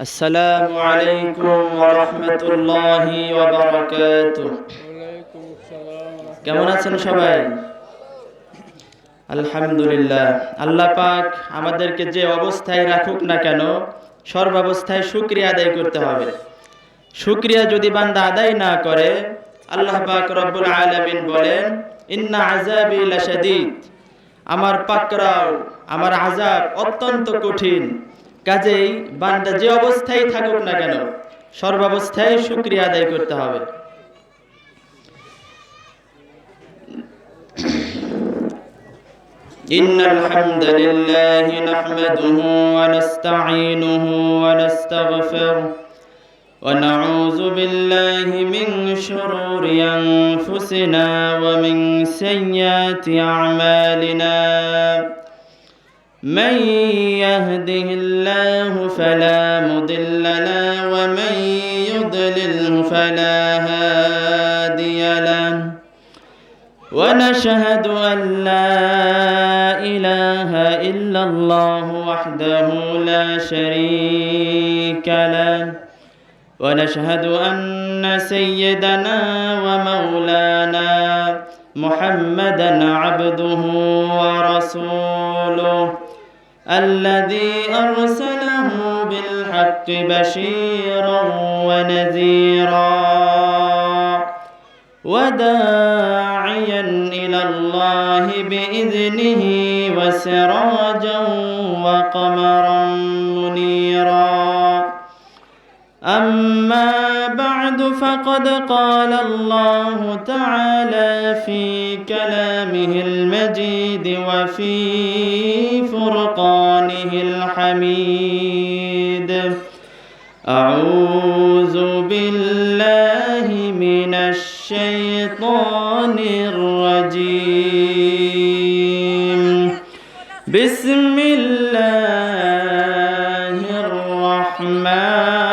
আসসালামু আলাইকুম ওয়া রাহমাতুল্লাহি ওয়া বারাকাতুহু। কেমন আছেন সবাই? আলহামদুলিল্লাহ। আল্লাহ পাক আমাদেরকে যে অবস্থায় রাখুক না কেন, সর্বাবস্থায় শুকরিয়া আদায় করতে হবে। শুকরিয়া যদি বান্দা আদায় না করে, আল্লাহ পাক রব্বুল আলামিন বলেন, ইন্না আযাবি লাশাদীদ, আমার পাকড়াও, আমার আযাব অত্যন্ত কঠিন। কাজেই বান্দা যে অবস্থায় থাকুক না কেন, সর্বাবস্থায় শুকরিয়া আদায় করতে হবে। ইন্নাল হামদালিল্লাহি নাহমাদুহু ওয়া নাস্তাঈনুহু ওয়া নাস্তাগফিরুহু ওয়া নাউযু বিল্লাহি মিন শুরুরি আনফুসিনা ওয়া মিন সাইয়্যাতি আ'মালিনা। من يهده الله فلا مضل له ومن يضلله فلا هادي له ونشهد أن لا إله إلا الله وحده لا شريك له ونشهد أن سيدنا ومولانا محمدا عبده ورسوله الذي أرسله بالحق بشيرا ونذيرا وداعيا إلى الله بإذنه وسراجا وقمرا منيرا. أما بعد فقد قال الله تعالى في كلامه المجيد وفي فرقانه الحميد. أعوذ بالله من الشيطان الرجيم. بسم الله الرحمن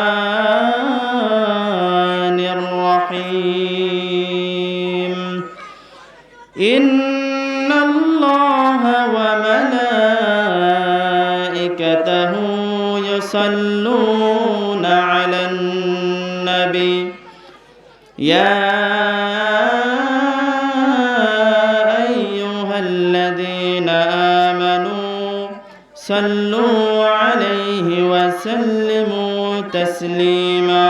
الرحيم. إن الله وملائكته يصلون على النبي يا أيها الذين آمنوا صلوا عليه وسلموا تسليما.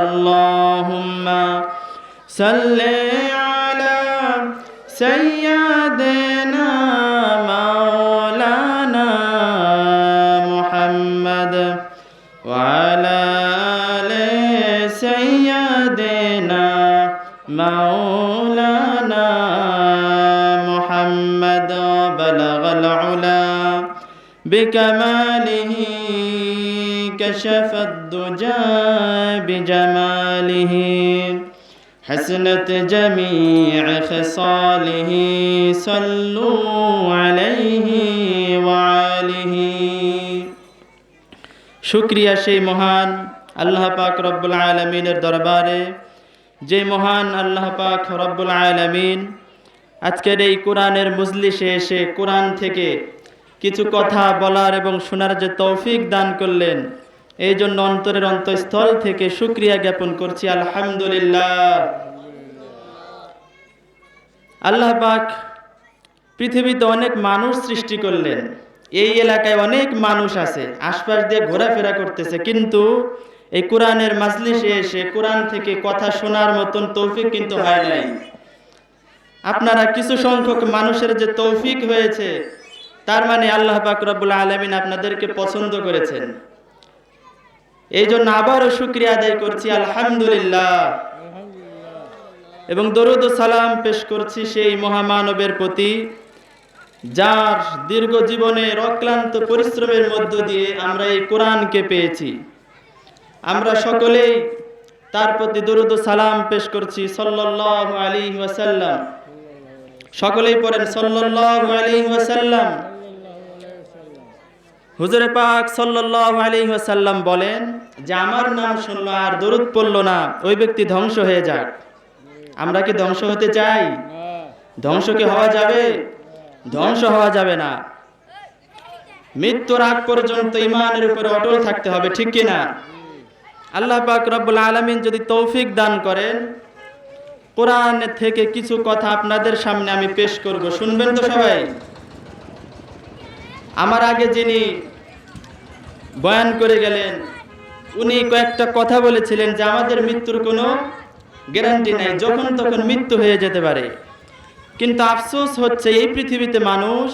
اللهم صل على سيدنا مولانا محمد وعلى آل سيدنا مولانا محمد. بلغ العلا بكماله كشف الدجى بجماله حسنت جميع خصاله صلوا عليه وآله. শুকরিয়া সেই মহান আল্লাহ পাক রব্বুল আলামিনের দরবারে, যে মহান আল্লাহ পাক রব্বুল আলামিন আজকের এই কোরআনের মজলিসে এসে কোরআন থেকে কিছু কথা বলার এবং শোনার যে তৌফিক দান করলেন, এই জন্য অন্তরের অন্তঃস্থল থেকে শুকরিয়া জ্ঞাপন করছি। আলহামদুলিল্লাহ। আল্লাহ পাক পৃথিবীতে অনেক মানুষ সৃষ্টি করলেন। এই এলাকায় অনেক মানুষ আছে, আশপাশ দিয়ে ঘোরাফেরা করতেছে, কিন্তু এই কোরআনের মাজলিসে এসে কোরআন থেকে কথা শোনার মতন তৌফিক কিন্তু হয় নাই। আপনারা কিছু সংখ্যক মানুষের যে তৌফিক হয়েছে, তার মানে আল্লাহ পাক রব্বুল আলামিন আপনাদেরকে পছন্দ করেছেন। এই জন্য আবারও শুকরিয়া আদায় করছি, আলহামদুলিল্লাহ। এবং দরুদ ও সালাম পেশ করছি সেই মহামানবের প্রতি, যার দীর্ঘ জীবনের অক্লান্ত পরিশ্রমের মধ্য দিয়ে আমরা এই কোরআনকে পেয়েছি। আমরা সকলেই তার প্রতি দরুদ ও সালাম পেশ করছি, সাল্লাল্লাহু আলাইহি ওয়াসাল্লাম। সকলেই পড়েন সাল্লাল্লাহু আলাইহি ওয়াসাল্লাম। হুজুরে পাক সাল্লাল্লাহু আলাইহি ওয়াসাল্লাম বলেন যে আমার নাম শুনলো আর দরুদ পড়লো না, ওই ব্যক্তি ধ্বংস হয়ে যাক। আমরা কি ধ্বংস হতে চাই? ধ্বংস কি হওয়া যাবে? ধ্বংস হওয়া যাবে না। মৃত্যুর আগ পর্যন্ত ঈমানের উপরে অটল থাকতে হবে, ঠিক কি না? আল্লাহ পাক রব্বুল আলামিন যদি তৌফিক দান করেন, কোরআন থেকে কিছু কথা আপনাদের সামনে আমি পেশ করব, শুনবেন তো সবাই? আমার আগে যিনি বয়ান করে গেলেন উনি কয়েকটা কথা বলেছিলেন যে আমাদের মৃত্যুর কোনো গ্যারান্টি নাই, যখন তখন মৃত্যু হয়ে যেতে পারে। কিন্তু আফসোস হচ্ছে এই পৃথিবীতে মানুষ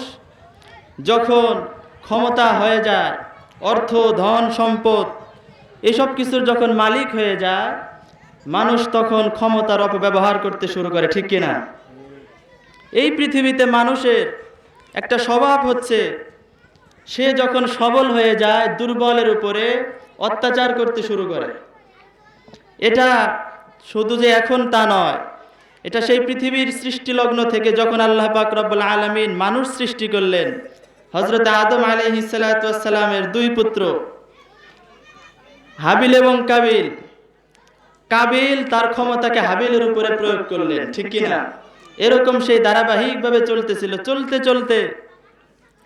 যখন ক্ষমতা হয়ে যায়, অর্থ ধন সম্পদ এসব কিছুর যখন মালিক হয়ে যায়, মানুষ তখন ক্ষমতার অপব্যবহার করতে শুরু করে, ঠিক কিনা? এই পৃথিবীতে মানুষের একটা স্বভাব হচ্ছে, সে যখন সবল হয়ে যায় দুর্বলের উপরে অত্যাচার করতে শুরু করে। এটা শুধু যে এখন তা নয়, এটা সেই পৃথিবীর সৃষ্টি লগ্ন থেকে যখন আল্লাহ পাক রব্বুল আলামিন মানুষ সৃষ্টি করলেন, হযরত আদম আলাইহিস সালাতু ওয়াস সালামের দুই পুত্র হাবিল এবং কাবিল, কাবিল তার ক্ষমতাকে হাবিলের উপরে প্রয়োগ করলেন, ঠিক কিনা? এরকম সেই ধারাবাহিকভাবে চলতেছিল। চলতে চলতে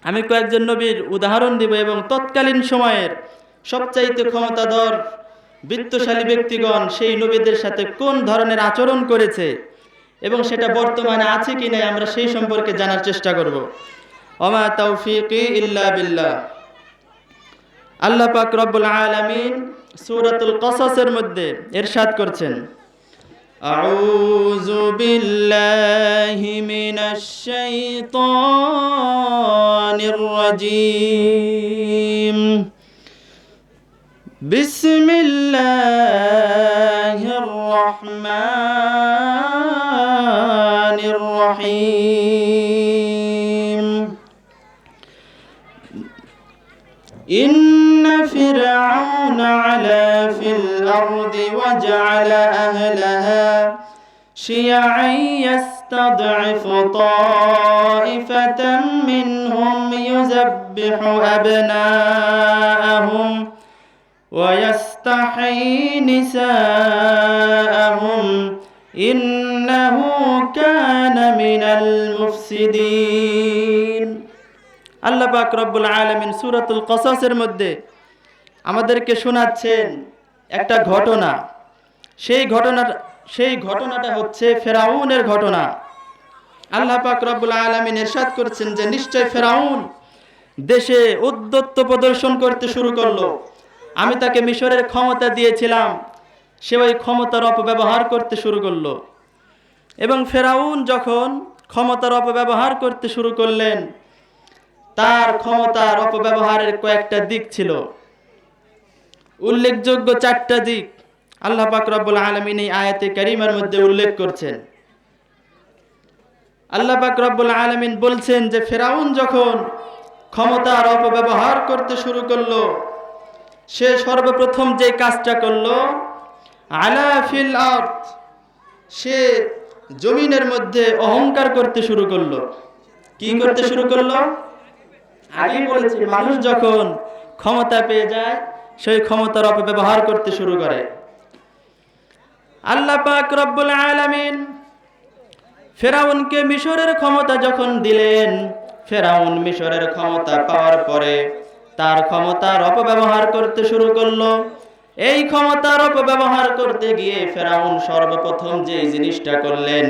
আমি কয়েকজন নবীর উদাহরণ দিব এবং তৎকালীন সময়ের সবচাইতে ক্ষমতাধর বিত্তশালী ব্যক্তিগণ সেই নবীদের সাথে কোন ধরনের আচরণ করেছে এবং সেটা বর্তমানে আছে কি নাই আমরা সেই সম্পর্কে জানার চেষ্টা করব। ওমা তাওফীকি ইল্লা বিল্লাহ। আল্লাহ পাক রব্বুল আলামিন সূরাতুল কসসের মধ্যে ইরশাদ করছেন, আউযু বিল্লাহি মিনাশ শাইতানির রাজীম, বিসমিল্লাহির রহমানির রহিম। إن فرعون علا في الأرض وجعل أهلها شيعا يستضعف طائفة منهم يذبح أبناءهم ويستحيي نساءهم إنه كان من المفسدين। আল্লাহ পাক রব্বুল আলামিন সূরাতুল কসসের মধ্যে আমাদেরকে শোনাচ্ছেন একটা ঘটনা। সেই ঘটনাটা হচ্ছে ফেরাউনের ঘটনা। আল্লাহ পাক রব্বুল আলামিন ইরশাদ করছেন যে নিশ্চয় ফেরাউন দেশে উদ্ধত্ত প্রদর্শন করতে শুরু করলো। আমি তাকে মিশরের ক্ষমতা দিয়েছিলাম, সে ওই ক্ষমতার অপব্যবহার করতে শুরু করলো। এবং ফেরাউন যখন ক্ষমতার অপব্যবহার করতে শুরু করলেন, তার ক্ষমতার অপব্যবহারের কয়েকটা দিক ছিল, উল্লেখযোগ্য 4টা দিক আল্লাহ পাক রব্বুল আলামিন এই আয়াতে কারিমার মধ্যে উল্লেখ করছেন। আল্লাহ পাক রব্বুল আলামিন বলছেন যে ফেরাউন যখন ক্ষমতার অপব্যবহার করতে শুরু করলো, সে সর্বপ্রথম যে কাজটা করলো, আলা ফিল আরদ, সে জমিনের মধ্যে অহংকার করতে শুরু করলো। কি করতে শুরু করলো? আগে বলেছি মানুষ যখন ক্ষমতা পেয়ে যায় সেই ক্ষমতার অপব্যবহার করতে শুরু করে। আল্লাহ পাক রব্বুল আলামিন ফেরাউনকে মিশরের ক্ষমতা যখন দিলেন, ফেরাউন মিশরের ক্ষমতা পাওয়ার পরে তার ক্ষমতার অপব্যবহার করতে শুরু করলো। এই ক্ষমতার অপব্যবহার করতে গিয়ে ফেরাউন সর্বপ্রথম যে জিনিসটা করলেন,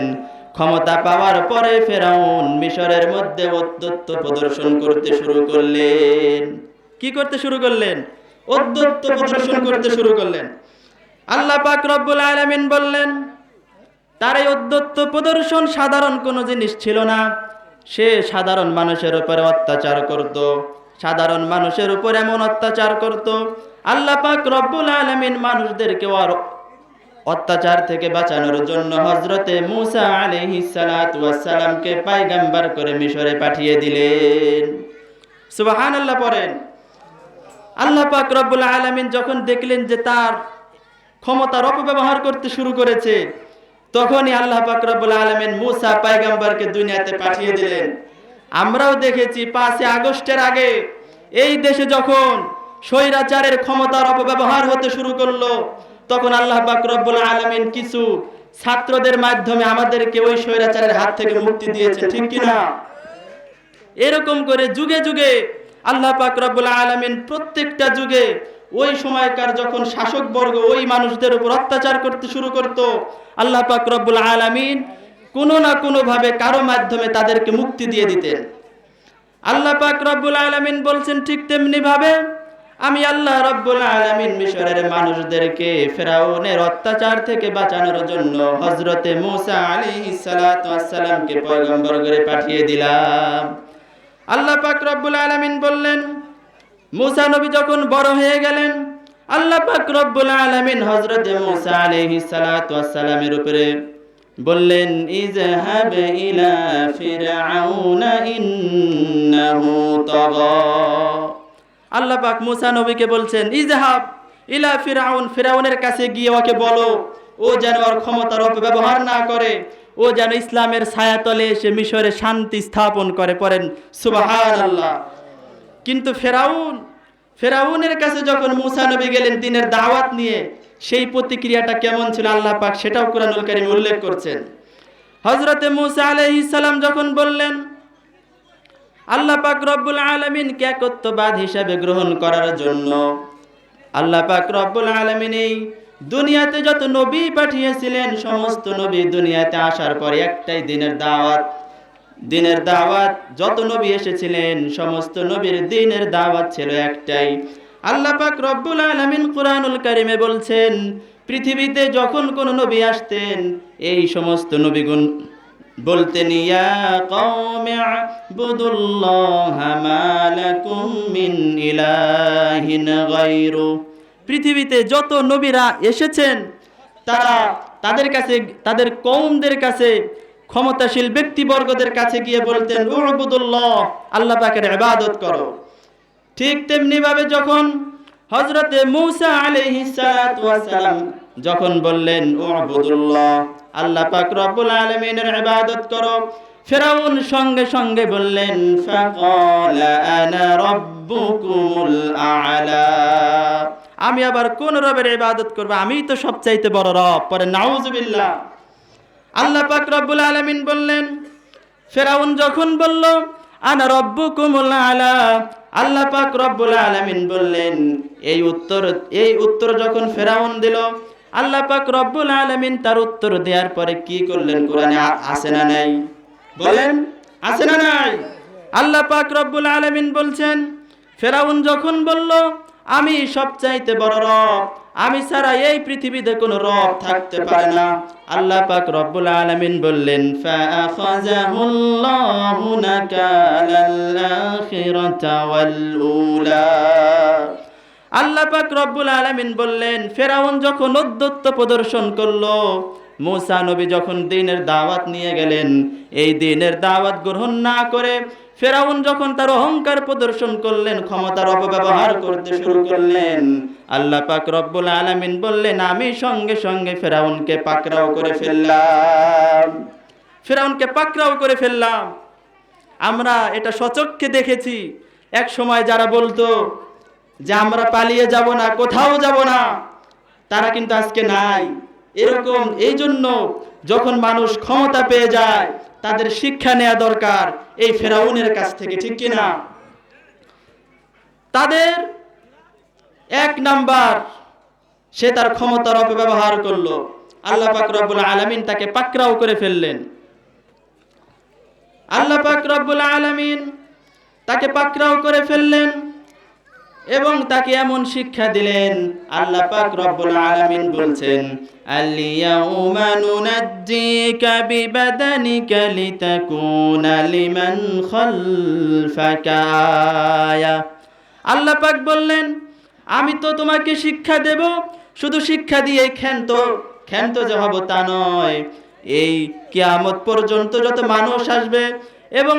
ক্ষমতা পাওয়ার পরে ফেরাউন মিশরের মধ্যে ঔদ্ধত্য প্রদর্শন করতে শুরু করলেন। কি করতে শুরু করলেন? ঔদ্ধত্য প্রদর্শন করতে শুরু করলেন। আল্লাহ পাক রব্বুল আলামিন বললেন, তার এই ঔদ্ধত্য প্রদর্শন সাধারণ কোনো জিনিস ছিল না। সে সাধারণ মানুষের উপরে অত্যাচার করত, সাধারণ মানুষের উপর এমন অত্যাচার করত, আল্লাহ পাক রব্বুল আলামিন মানুষদেরকে আর অত্যাচার থেকে বাঁচানোর জন্য হযরতে মূসা আলাইহিস সালাতু ওয়াস সালামকে পয়গম্বর করে মিশরে পাঠিয়ে দিলেন। সুবহানাল্লাহ পড়েন। আল্লাহ পাক রব্বুল আলামিন যখন দেখলেন যে তার ক্ষমতার অপব্যবহার করতে শুরু করেছে, তখনই আল্লাহ পাক রব্বুল আলামিন মূসা পয়গম্বরকে দুনিয়াতে পাঠিয়ে দিলেন। আমরাও দেখেছি 5 আগস্টের আগে এই দেশে যখন স্বৈরাচারের ক্ষমতার অপব্যবহার হতে শুরু করলো, তখন আল্লাহ পাক রব্বুল আলামিন কিছু ছাত্রদের মাধ্যমে আমাদেরকে ওই স্বৈরাচারের হাত থেকে মুক্তি দিয়েছে, ঠিক কি না? এরকম করে যুগে যুগে আল্লাহ পাক রব্বুল আলামিন প্রত্যেকটা যুগে ওই সময়কার যখন শাসকবর্গ ওই মানুষদের উপর অত্যাচার করতে শুরু করত, আল্লাহ পাক রব্বুল আলামিন কোনো না কোনো ভাবে কারো মাধ্যমে তাদেরকে মুক্তি দিয়ে দিতেন। আল্লাহ পাক রব্বুল আলামিন বলছেন ঠিক তেমনি ভাবে আমি আল্লাহ রব্বুল আলামিন মিশরের মানুষদেরকে ফেরাউনের অত্যাচার থেকে বাঁচানোর জন্য হযরতে মূসা আলাইহিস সালাতু ওয়াস সালামকে পয়গম্বর করে পাঠিয়ে দিলাম। আল্লাহ পাক রব্বুল আলামিন বললেন, মূসা নবী যখন বড় হয়ে গেলেন, আল্লাহ পাক রব্বুল আলামিন হযরতে মূসা আলাইহিস সালাতু ওয়াস সালামের উপরে বললেন, ইযহাব ইলা ফিরআউনা ইন্নাহু তাগা। আল্লাহ পাক মূসা নবীকে বলছেন, ইযহাব ইলা ফিরআউন, ফিরআউনের কাছে গিয়ে ওকে বলো ও যেন ওর ক্ষমতার অপব্যবহার না করে, ও যেন ইসলামের ছায়াতলে এসে মিশরে শান্তি স্থাপন করে। পড়েন সুবহানাল্লাহ। কিন্তু ফেরাউনের কাছে যখন মূসা নবী গেলেন দ্বীনের দাওয়াত নিয়ে, সেই প্রতিক্রিয়াটা কেমন ছিল আল্লাহ পাক সেটাও কুরআনুল কারীমে উল্লেখ করছেন। হযরতে মূসা আলাইহিস সালাম যখন বললেন আল্লাহ পাক রব্বুল আলামিনকে একত্ববাদ হিসাবে গ্রহণ করার জন্য, আল্লাহ পাক রব্বুল আলামিন এই দুনিয়াতে যত নবী পাঠিয়েছিলেন, সমস্ত নবী দুনিয়াতে আসার পরে একটাই দ্বীনের দাওয়াত যত নবী এসেছিলেন সমস্ত নবীর দ্বীনের দাওয়াত ছিল একটাই। আল্লাহ পাক রব্বুল আলামিন কুরআনুল কারীমে বলছেন, পৃথিবীতে যখন কোন নবী আসতেন এই সমস্ত নবীগণ বলতেন, ইয়া কওমি ইবুদুল্লাহা মা লাকুম মিন ইলাহিন গায়রু। পৃথিবীতে যত নবীরা এসেছেন তাদের কাছে, তাদের কওমদের কাছে, ক্ষমতাশীল ব্যক্তিবর্গদের কাছে গিয়ে বলতেন, উবুদুল্লাহ, আল্লাহ পাকের ইবাদত করো। ঠিক তেমনি ভাবে যখন হযরতে মূসা আলাইহিস সালাতু ওয়াস সালাম যখন বললেন উবুদুল্লাহ, আল্লাহ পাক রব্বুল আলামিনের ইবাদত করো, ফিরআউন সঙ্গে সঙ্গে বললেন, ফাকালা আনা রাব্বুকুমুল আ'লা, আমি আবার কোন রবের ইবাদত করব, আমিই তো সবচাইতে বড় রব। পরে নাউজুবিল্লাহ। আল্লাহ পাক রব্বুল আলামিন বললেন, ফিরআউন যখন বলল আনা রাব্বুকুমুল আ'লা, আল্লাহ পাক রব্বুল আলামিন বললেন, এই উত্তর যখন ফিরআউন দিল, আল্লাহ পাক রব্বুল আলামিন তার উত্তর দেওয়ার পরে কি করলেন কোরআনে আছে না নাই? বলেন আছে না নাই? আল্লাহ পাক রব্বুল আলামিন বলছেন, ফিরআউন যখন বলল আমি সবচাইতে বড় রব, আমি ছাড়া এই পৃথিবীতে কোনো রব থাকতে পারে না, আল্লাহ পাক রব্বুল আলামিন বললেন, ফাআখাযাহুল্লাহু নাকালাল আখিরাতা ওয়াল উলা। আল্লাহ পাক রব্বুল আলামিন বললেন, ফিরআউন যখন ঔদ্ধত্য প্রদর্শন করলো, মূসা নবী যখন দ্বীনের দাওয়াত নিয়ে গেলেন, এই দ্বীনের দাওয়াত গ্রহণ না করে ফিরআউন যখন তার অহংকার প্রদর্শন করলেন, ক্ষমতার অপব্যবহার করতে শুরু করলেন, আল্লাহ পাক রব্বুল আলামিন বললেন, আমি সঙ্গে সঙ্গে ফিরআউনকে পাকড়াও করে ফেললাম। আমরা এটা সচক্ষে দেখেছি। এক সময় যারা বলতো যে আমরা পালিয়ে যাব না, কোথাও যাব না, তারা কিন্তু আজকে নাই। এরকম এই জন্য যখন মানুষ ক্ষমতা পেয়ে যায় তাদের শিক্ষা নেওয়া দরকার এই ফিরআউনের কাছ থেকে, ঠিক কিনা? তাদের এক নাম্বার, সে তার ক্ষমতার অপব্যবহার করলো, আল্লাহ পাক রব্বুল আলামিন তাকে পাকড়াও করে ফেললেন। আল্লাহ পাক রব্বুল আলামিন তাকে পাকড়াও করে ফেললেন এবং তাকে এমন শিক্ষা দিলেন, আল্লাহ পাক রব্বুল আলামিন বলছেন, আল-ইয়াউমা নুনাজ্জিকা বিবাদানিকা লিতাকুনা লিমান খালফাকা আয়া। আল্লাহ পাক বললেন, আমি তো তোমাকে শিক্ষা দেব, শুধু শিক্ষা দিয়ে ক্ষান্ত যে হব তা নয়, এই কিয়ামত পর্যন্ত যত মানুষ আসবে এবং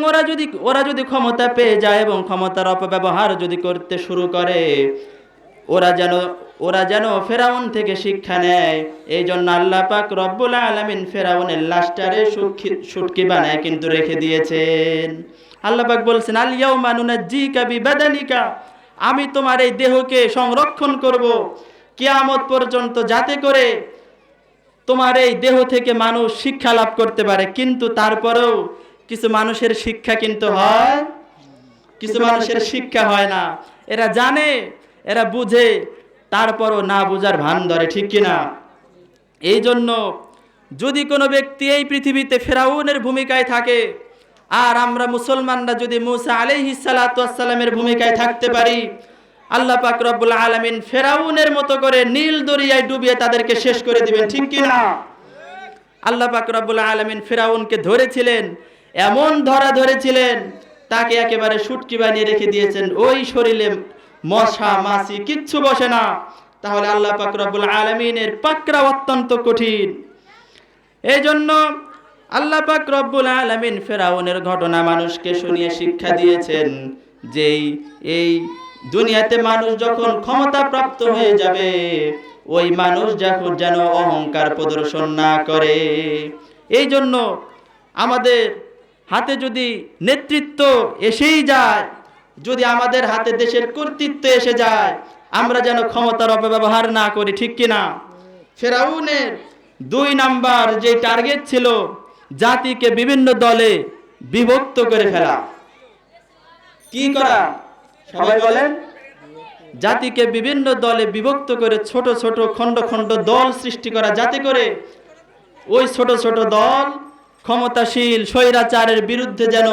ওরা যদি ক্ষমতা পেয়ে যায় এবং ক্ষমতার অপব্যবহার যদি করতে শুরু করে, ওরা যেন ফিরআউন থেকে শিক্ষা নেয়। এই জন্য আল্লাহ পাক রব্বুল আলামিন ফিরআউনের লাশটারে শুটকি বানায় কিন্তু রেখে দিয়েছেন। আল্লাহ পাক বলছেন, আল ইয়াউমা নুনাজ্জিকা বিবাদানিকা, আমি তোমার এই দেহকে সংরক্ষণ করব কিয়ামত পর্যন্ত, যাতে করে তোমার এই দেহ থেকে মানুষ শিক্ষা লাভ করতে পারে। কিন্তু তারপরেও কিছু মানুষের শিক্ষা কিন্তু হয় কিছু মানুষের শিক্ষা হয় না, এরা জানে, এরা বুঝে, তারপরও না বুঝার ভান ধরে, ঠিক কিনা? এই জন্য যদি কোনো ব্যক্তি এই পৃথিবীতে ফেরাউনের ভূমিকায় থাকে, আর আমরা মুসলমানরা যদি মুসা আলাইহিস সালাতু ওয়াস সালামের ভূমিকায় থাকতে পারি, আল্লাহ পাক রব্বুল আলামিন ফেরাউনের মতো করে নীল দরিয়ায় ডুবিয়ে তাদেরকে শেষ করে দিবেন, ঠিক কিনা? আল্লাহ পাক রব্বুল আলামিন ফেরাউনকে ধরেছিলেন, এমন ধরেছিলেন, তাকে একেবারে শুটকি বানিয়ে রেখে দিয়েছেন, ওই শরীরে মশা মাছি কিচ্ছু বসে না। তাহলে আল্লাহ পাক রব্বুল আলামিনের পাকড়াও অত্যন্ত কঠিন। এই জন্য আল্লাহ পাক রব্বুল আলামিন ফেরাউনের ঘটনা মানুষকে শুনিয়ে শিক্ষা দিয়েছেন যে এই দুনিয়াতে মানুষ যখন ক্ষমতা প্রাপ্ত হয়ে যাবে, ওই মানুষ যখন যেন অহংকার প্রদর্শন না করে। এই জন্য আমাদের হাতে যদি নেতৃত্ব এসেই যায়, যদি আমাদের হাতে দেশের কর্তৃত্ব এসে যায়, আমরা যেন ক্ষমতার অপব্যবহার না করি, ঠিক কিনা? ফেরাউনের 2 নাম্বার যে টার্গেট ছিল, জাতিকে বিভিন্ন দলে বিভক্ত করে ফেলা। কি করা? সবাই বলেন। জাতিকে বিভিন্ন দলে বিভক্ত করে ছোট ছোট খণ্ড খণ্ড দল সৃষ্টি করা, যাতে করে ওই ছোট ছোট দল ক্ষমতাশীল স্বৈরাচারের বিরুদ্ধে যেন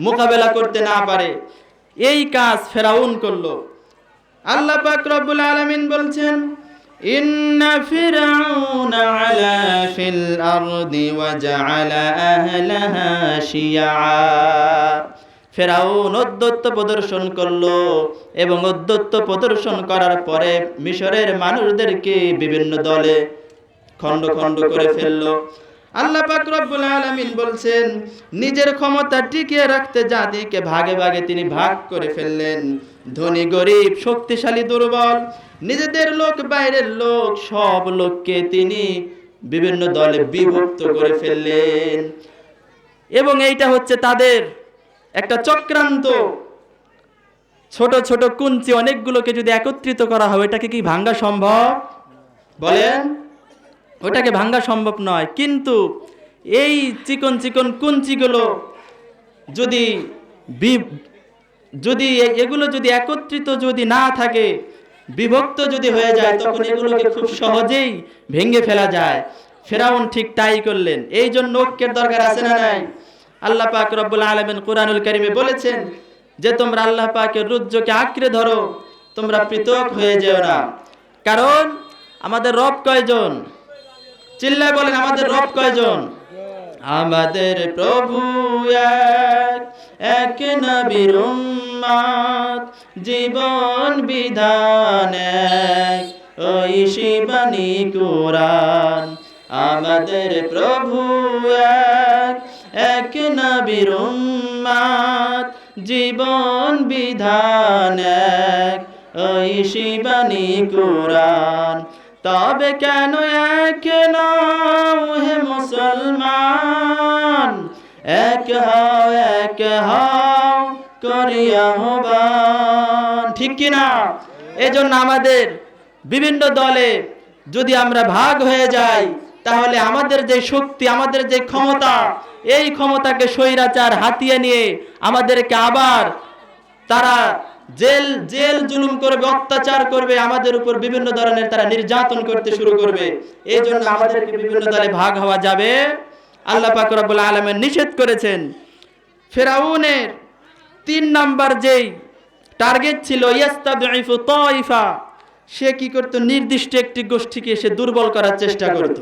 মোকাবেলা করতে না পারে। এই কাজ ফেরাউন করলো। আল্লাহ পাক রব্বুল আলামিন বলছেন, ইন্না ফিরাউনা আলা ফিল আরদি ওয়া জাআলা আহলাহা শিয়া। ফেরাউন অধ্যত্ব প্রদর্শন করলো, এবং অধ্যত্ব প্রদর্শন করার পরে মিশরের মানুষদেরকে বিভিন্ন দলে খণ্ড খণ্ড করে ফেললো। আল্লাহ পাক রব্বুল আলামিন বলছেন, নিজের ক্ষমতা টিকিয়ে রাখতে জাতিকে ভাগে ভাগে তিনি ভাগ করে ফেললেন। ধনী গরিব, শক্তিশালী দুর্বল, নিজেদের লোক বাইরের লোক, সব লোককে তিনি বিভিন্ন দলে বিভক্ত করে ফেললেন। এবং এইটা হচ্ছে তাদের একটা চক্রান্ত। ছোট ছোট কুঞ্চি অনেকগুলোকে যদি একত্রিত করা হয়, এটাকে কি ভাঙ্গা সম্ভব? বলেন, ওটাকে ভাঙ্গা সম্ভব নয়। কিন্তু এই চিকন চিকন কুঞ্চিগুলো যদি এগুলো যদি একত্রিত যদি না থাকে, বিভক্ত যদি হয়ে যায়, তখন এগুলোকে খুব সহজেই ভেঙে ফেলা যায়। ফেরাউন ঠিক তাই করলেন। এই জন্য ঐক্যের দরকার আছে না নাই? আল্লাহ পাক রব্বুল আলামিন কুরআনুল কারীমে বলেছেন যে তোমরা আল্লাহ পাকের রুজ্জকে আঁকড়ে ধরো, তোমরা পৃথক হয়ে যেও না। কারণ আমাদের রব কয়জন? চিল্লায় বলেন, আমাদের রব কয়জন? আমাদের প্রভু এক, এক নবীর উম্মত, জীবন বিধান এক, ওই শিবানী কুরআন। আমাদের প্রভু এক, এক নবীর উম্মত, জীবন বিধান এক, ওই শিবানী কুরআন। তবে কেন এক নাও হে মুসলমান, এক হও করিয়া আহ্বান, ঠিক কিনা? এজন্য আমাদের বিভিন্ন দলে যদি আমরা ভাগ হয়ে যাই, তাহলে আমাদের যে শক্তি, আমাদের যে ক্ষমতা, এই ক্ষমতাকে স্বৈরাচার হাতিয়ে নিয়ে আমাদেরকে আবার তারা জেল জুলুম করবে, অত্যাচার করবে, আমাদের উপর বিভিন্ন ধরনের তারা নির্যাতন করতে শুরু করবে। এই জন্য আমাদেরকে বিভিন্ন দলে ভাগ হওয়া যাবে আল্লাহ পাক রব্বুল আলামিন নিষেধ করেছেন। ফেরাউনের 3 নাম্বার যেই টার্গেট ছিল, ইয়াস্তাদঈফু তাইফা, সে কি করত? নির্দিষ্ট একটি গোষ্ঠীকে সে দুর্বল করার চেষ্টা করত।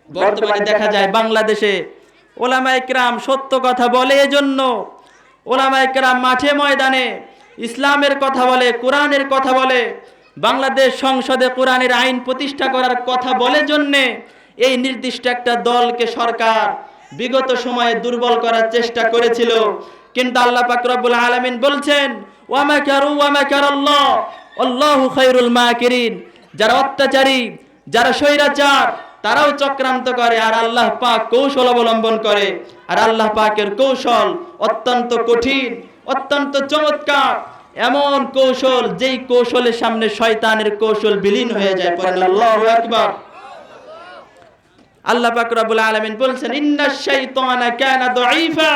বর্তমানে দেখা যায় বাংলাদেশে ওলামায়ে কেরাম সত্য কথা বলে, এজন্য ওলামায়ে কেরাম মাঠে ময়দানে ইসলামের কথা বলে, কোরআনের কথা বলে, বাংলাদেশ সংসদে কোরআনের আইন প্রতিষ্ঠা করার কথা বলে, জন্যে এই নির্দিষ্ট একটা দলকে সরকার বিগত সময়ে দুর্বল করার চেষ্টা করেছিল। কিন্তু আল্লাহ পাক রব্বুল আলামিন বলছেন, ওয়া মাকারু ওয়া মাকারাল্লাহ আল্লাহু খায়রুল মাকিরিন। যারা অত্যাচারী, যারা স্বৈরাচার, তারাও চক্রান্ত করে, আর আল্লাহ পাক কৌশল অবলম্বন করে। আর আল্লাহ পাকের কৌশল অত্যন্ত কঠিন, অত্যন্ত চমৎকার, এমন কৌশল যেই কৌশলের সামনে শয়তানের কৌশল বিলীন হয়ে যায়। পড়েন আল্লাহু আকবার। আল্লাহ পাক রব্বুল আলামিন বলছেন, ইন্নাশ শাইতানা কানা দাঈফা।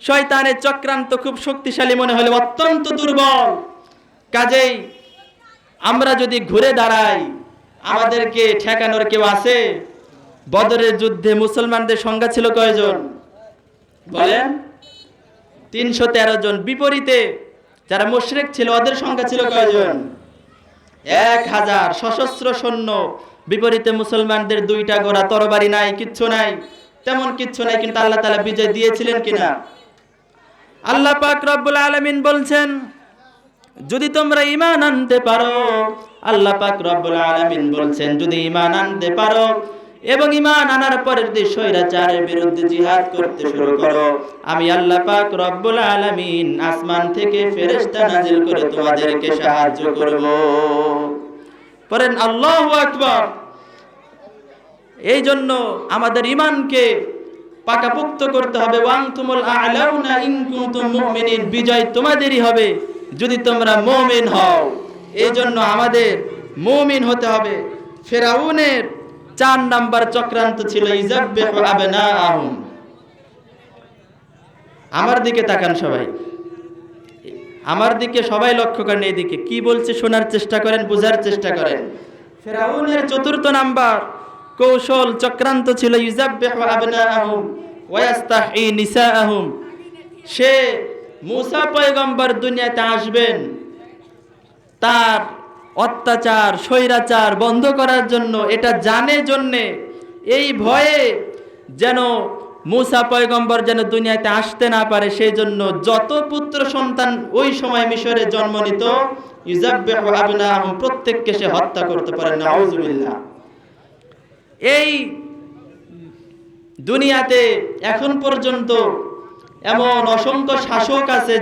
শয়তানের চক্রান্ত খুব শক্তিশালী মনে হলে অত্যন্ত দুর্বল। কাজেই আমরা যদি ঘুরে দাঁড়াই, আমাদেরকে ঠেকানোর কেউ আছে? বদরের যুদ্ধে মুসলমানদের সংখ্যা ছিল কয়জন বলেন? 313 জন। বিপরীতে যারা মুশরিক ছিল ওদের সংখ্যা ছিল কয়জন? 1000 সশস্ত্র সৈন্য। বিপরীতে মুসলমানদের 2টা ঘোড়া, তরবারি নাই, কিচ্ছু নাই, তেমন কিচ্ছু নাই, কিন্তু আল্লাহ তাআলা বিজয় দিয়েছিলেন কিনা? আল্লাহ পাক রব্বুল আলামিন বলছেন, যদি তোমরা ঈমান আনতে পারো, আল্লাহ পাক রব্বুল আলামিন বলছেন যদি ঈমান আনতে পারো এবং ঈমান আনার পরে যদি স্বৈরাচারের বিরুদ্ধে জিহাদ করতে শুরু করো, আমি আল্লাহ পাক রব্বুল আলামিন আসমান থেকে ফেরেশতা নাজিল করে তোমাদেরকে সাহায্য করব। পড়েন আল্লাহু আকবার। এই জন্য আমাদের ঈমানকে পাকাপোক্ত করতে হবে। ওয়ান্তুমুল আ'লাউনা ইন কুনতুম মুমিনিন, বিজয় তোমাদেরই হবে যদি তোমরা মুমিন হও। এই জন্য আমাদের মুমিন হতে হবে। ফিরআউনের 4 নাম্বার চক্রান্ত ছিল ইযাববিহু আবনাআহুম। আমার দিকে তাকান সবাই, আমার দিকে সবাই লক্ষ্য করেন, এই দিকে কি বলছে শোনার চেষ্টা করেন, বোঝার চেষ্টা করেন। ফিরআউনের 4র্থ নাম্বার কৌশল চক্রান্ত ছিল ইযাববিহু আবনাআহুম ওয়া ইস্তাহয়ী নিসাআহুম। সে মুসা পয়গম্বর দুনিয়াতে আসবেন, তার অত্যাচার স্বৈরাচার বন্ধ করার জন্য, এটা জানে জন্যে, এই ভয়ে যেন মুসা পয়গম্বর যেন দুনিয়াতে আসতে না পারে, সেই জন্য যত পুত্র সন্তান ওই সময় মিশরে জন্ম নিত, ইযাববিহু আবনাআহুম প্রত্যেককে সে হত্যা করতে পারে। নাউযুবিল্লাহ। এই দুনিয়াতে এখন পর্যন্ত এমন অসংখ্য শাসক আছে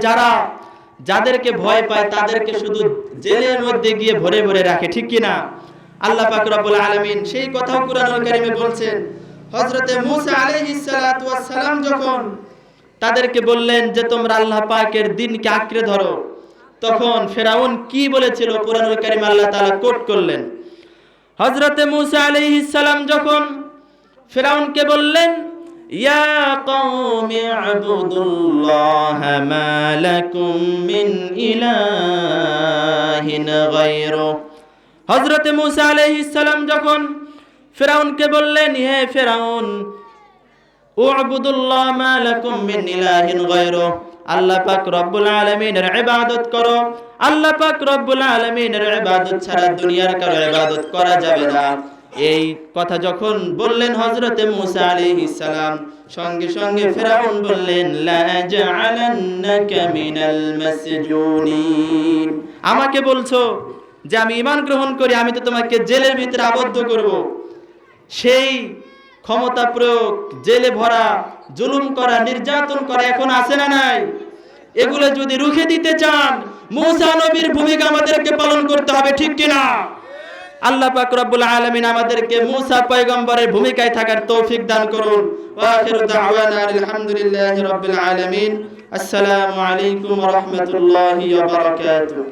যাদেরকে ভয় পায়, তাদেরকে শুধু জেলের মধ্যে গিয়ে ভরে ভরে রাখে, ঠিক কিনা? আল্লাহ পাক রব্বুল আলামিন সেই কথাও কুরআনুল কারীমে বলছেন। হযরতে মূসা আলাইহিস সালাতু ওয়াস সালাম যখন তাদেরকে বললেন যে তোমরা আল্লাহ পাকের দ্বীনকে আঁকড়ে ধরো, তখন ফিরআউন কি বলেছিল কুরআনুল কারীমে আল্লাহ তাআলা কোট করলেন। হযরতে মূসা আলাইহিস সালাম যখন ফিরআউনকে বললেন, ইয়া কওমি আবুদুল্লাহা মা লাকুম মিন ইলাহিন গায়রু। হযরতে মূসা আলাইহিস সালাম যখন ফিরআউনকে বললেন, হে ফিরআউন, উ'বুদুল্লাহ মা লাকুম মিন ইলাহিন গায়রু, আল্লাহ পাক রব্বুল আলামিনের ইবাদত করো। আল্লাহ পাক রব্বুল আলামিনের ইবাদত ছাড়া দুনিয়ার কারো ইবাদত করা যাবে না। এই কথা যখন বললেন হযরতে মূসা আলাইহিস সালাম, সঙ্গে সঙ্গে ফিরআউন বললেন, লা জাআলান্নাকা মিনাল মাসজুনিন, আমাকে বলছো যে আমি ঈমান গ্রহণ করি, আমি তো তোমাকে জেলের ভিতরে আবদ্ধ করব। সেই ক্ষমতা প্রয়োগ, জেলে ভরা, জুলুম করা, নির্যাতন করা এখন আছে না নাই? এগুলো যদি রুখে দিতে চান, মূসা নবীর ভূমিকা আমাদেরকে পালন করতে হবে, ঠিক কিনা? আল্লাহ পাক রব্বুল আলামিন আমাদেরকে মূসা পয়গম্বরের ভূমিকায় থাকার তৌফিক দান করুন। ওয়া আখিরু দাওয়ানা আলহামদুলিল্লাহি রাব্বিল আলামিন। আসসালামু আলাইকুম ওয়া রাহমাতুল্লাহি ওয়া বারাকাতুহু।